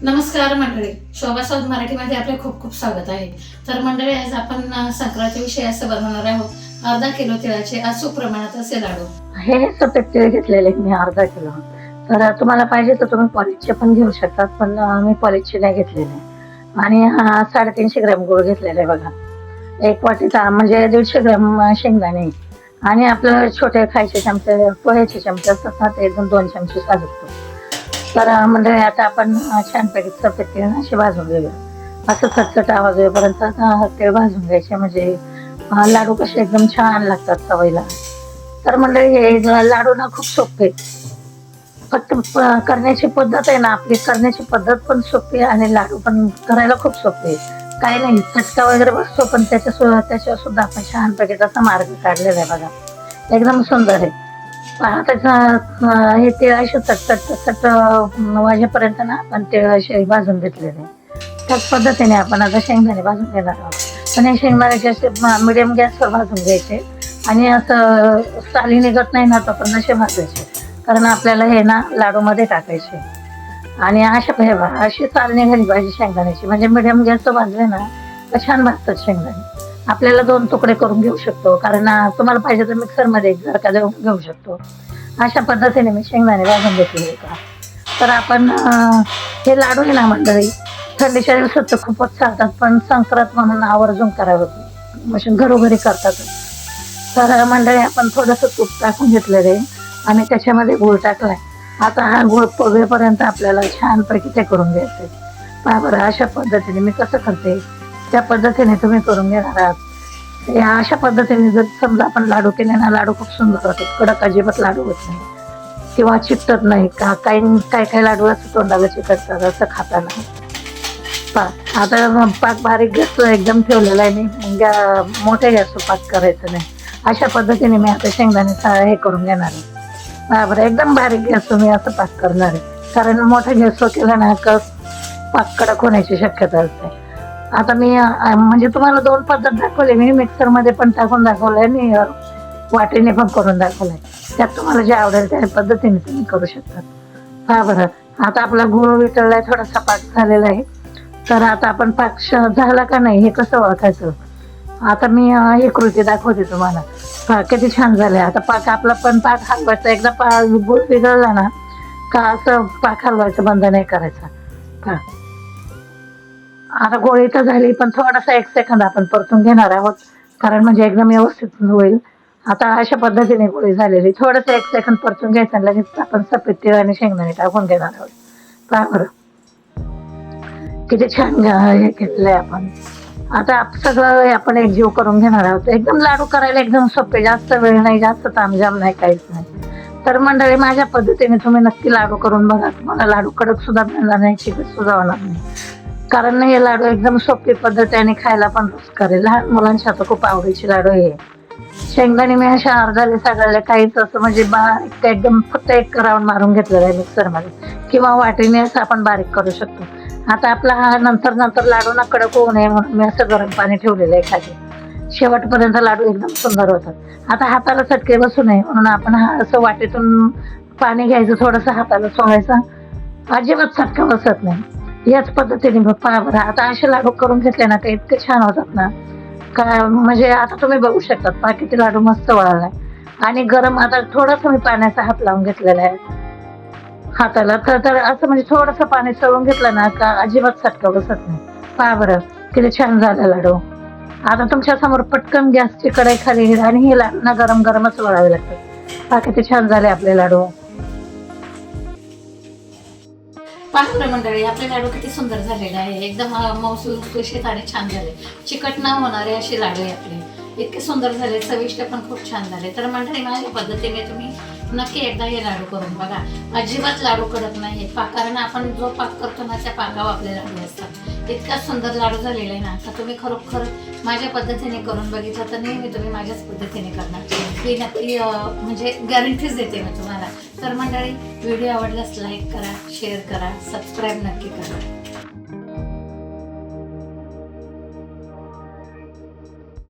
नमस्कार मंडळी, शोभा साऊथ मराठीमध्ये आपले खूप खूप स्वागत आहे. तर मंडळी, आज आपण संक्रांती विषयी असं बनवणार आहोत अर्धा किलो तिळाचे अचूक प्रमाणात असे लाडू. हे सफेद तीळ घेतलेले मी अर्धा किलो. तर तुम्हाला पाहिजे तर तुम्ही पॉलिशचे पण घेऊ शकतात, पण मी पॉलिशचे नाही घेतलेले. आणि 350 ग्रॅम गूळ घेतलेला आहे बघा. एक वाटीचा म्हणजे 150 ग्रॅम शेंगदाणे आणि आपलं छोटे खायचे चमचे, पोह्याचे चमचे असतात ना, ते 2 चमचे साजूक तूप. तर म्हणजे आता आपण छानपैकी सफेद तीळ असे भाजून घेऊया. असं चटचट आवाज येईपर्यंत तीळ भाजून घ्यायचे, म्हणजे लाडू कसे एकदम छान लागतात चवीला. तर मंडळी, हे लाडू ना खूप सोपे, फक्त करण्याची पद्धत आहे ना, आपली करण्याची पद्धत पण सोपी आहे आणि लाडू पण करायला खूप सोपे. काही नाही, चटका वगैरे बसतो, पण त्याच्यावर सुद्धा आपण छानपैकी तसा मार्ग काढलेला आहे बघा. एकदम सुंदर आहे. पहा त्याचा हे तीळ असे चटचट वाजेपर्यंत ना आपण तीळ असे भाजून घेतलेले. त्याच पद्धतीने आपण आता शेंगदाणे भाजून घेणार आहोत. पण हे शेंगदाण्याचे असे मिडियम गॅसवर भाजून घ्यायचे आणि असं साली निघत नाही ना तोपर्यंत असे भाजायचे, कारण आपल्याला हे ना लाडूमध्ये टाकायचे. आणि अशी साल निघाली पाहिजे शेंगदाण्याची, म्हणजे मिडियम गॅसवर भाजले ना तर छान भाजतात शेंगदाणे. आपल्याला 2 तुकडे करून घेऊ शकतो, कारण तुम्हाला पाहिजे तर मिक्सरमध्ये जर का घेऊ शकतो. अशा पद्धतीने मी शेंगदाणे भाजून घेतले का. तर आपण हे लाडू आहे ना मंडळी, थंडीच्या दिवसात तर खूपच चालतात, पण संक्रांत म्हणून आवर्जून करावं, म्हणजे घरोघरी करतात. तर मंडळी, आपण थोडंसं तूप टाकून घेतलेलं आहे आणि त्याच्यामध्ये गूळ टाकलाय. आता हा गूळ पोगेपर्यंत आपल्याला छानपैकी ते करून घ्यायचंय. पहा बरं, अशा पद्धतीने मी कसं करते त्या पद्धतीने तुम्ही करून घेणार आहात. या अशा पद्धतीने जर समजा आपण लाडू केले ना, लाडू खूप सुंदर होतात, कडक अजिबात लाडू होत नाही किंवा चिकटत नाही. काही लाडू असं तोंडाला चिकटतात असं खाताना. पहा आता पाक बारीक गॅस एकदम ठेवलेला आहे मी, मोठ्या गॅसवर पाक करायचं नाही. अशा पद्धतीने मी आता शेंगदाणे हे करून घेणार आहे. बरोबर, एकदम बारीक गॅसवर मी असं पाक करणार आहे, कारण मोठ्या गॅसवर केलं ना पाक कडक होण्याची शक्यता असते. आता मी म्हणजे तुम्हाला 2 पद्धत दाखवली मी, मिक्सरमध्ये पण टाकून दाखवलंय आणि वाटीने पण करून दाखवलंय. त्यात तुम्हाला जे आवडेल त्या पद्धतीने तुम्ही करू शकता. पहा बरं, आता आपला गूळ वितळलाय, थोडासा पाक झालेला आहे. तर आता आपण पाक झाला का नाही हे कसं ओळखायचं, आता मी ही कृती दाखवते तुम्हाला. पहा किती छान झालंय. आता आपला पाक हलवायचा, एकदा गूळ वितळला ना का असं पाक हलवायचं बंद नाही करायचा. पहा आता गोळी तर झाली, पण थोडासा 1 सेकंद आपण परतून घेणार आहोत, कारण म्हणजे एकदम व्यवस्थित होईल. आता अशा पद्धतीने गोळी झालेली, थोडंसं 1 सेकंद परतून घ्यायचं आणि लगेच आपण सफेद तीळ आणि शेंगदाणे टाकून घेणार आहोत. पहा बरं किती छान हे घेतलंय आपण. आता सगळं आपण एकजीव करून घेणार आहोत. एकदम लाडू करायला एकदम सोपे, जास्त वेळ नाही, जास्त तामझाम नाही, काहीच नाही. तर मंडळी, माझ्या पद्धतीने तुम्ही नक्की लाडू करून बघा. तुम्हाला लाडू कडक सुद्धा मिळणार नाही, चिकट सुद्धा होणार नाही, कारण हे लाडू एकदम सोपी पद्धत आहे आणि खायला पण रुचकर आहे. लहान मुलांच्या तर खूप आवडीचे लाडू आहे. शेंगदाणे मी अशा अर्धाले सगळ्याला, काहीच असं म्हणजे बारीक एकदम फक्त 1 राऊंड मारून घेतलेला आहे मिक्सरमध्ये, किंवा वाटीने असं आपण बारीक करू शकतो. आता आपला हा नंतर लाडू ना कडक होऊ नये म्हणून मी असं गरम पाणी ठेवलेलं आहे खाली. शेवटपर्यंत लाडू एकदम सुंदर होतात. आता हाताला चटके बसू नये म्हणून आपण असं वाटीतून पाणी घ्यायचं, थोडंसं हाताला चोळायचं, अजिबात चटका बसत नाही. याच पद्धतीने पहा बरं, आता असे लाडू करून घेतले ना ते इतके छान होतात ना का, म्हणजे आता तुम्ही बघू शकता पहा किती लाडू मस्त वळालाय. आणि गरम, आता थोडंसं मी पाण्याचा हात लावून घेतलेला आहे हाताला, तर असं म्हणजे थोडंसं पाणी चळून घेतलं ना का अजिबात चटका बसत नाही. पहा बरं किती छान झालं लाडू. आता तुमच्या समोर पटकन गॅसची कढई खाली आणि हे लाडू ना गरम गरमच वळावे लागतात. पहा किती छान झाले आपले लाडू. पाहू मंडळी, आपले लाडू किती सुंदर झालेले आहे, एकदम मौसूल खुशीत आणि छान झाले. चिकट न होणारे असे लाडू आहे आपले, इतके सुंदर झाले, चविष्ट पण खूप छान झाले. तर मंडळी, माझ्या पद्धतीने तुम्ही नक्की एकदा हे लाडू करून बघा. अजिबात लाडू कडक नाही, कारण आपण जो पाक करतो ना त्या पाकावर आपले लाडू असतात. इतका सुंदर लाडू झालेला आहे ना, तर तुम्ही खरोखर माझ्या पद्धतीने करून बघितलं तर नेहमी तुम्ही माझ्याच पद्धतीने करणार, ही नक्की म्हणजे गॅरंटीच देते मी तुम्हाला. तर मंडळी, व्हिडिओ आवडल्यास लाईक करा, शेअर करा, सबस्क्राईब नक्की करा.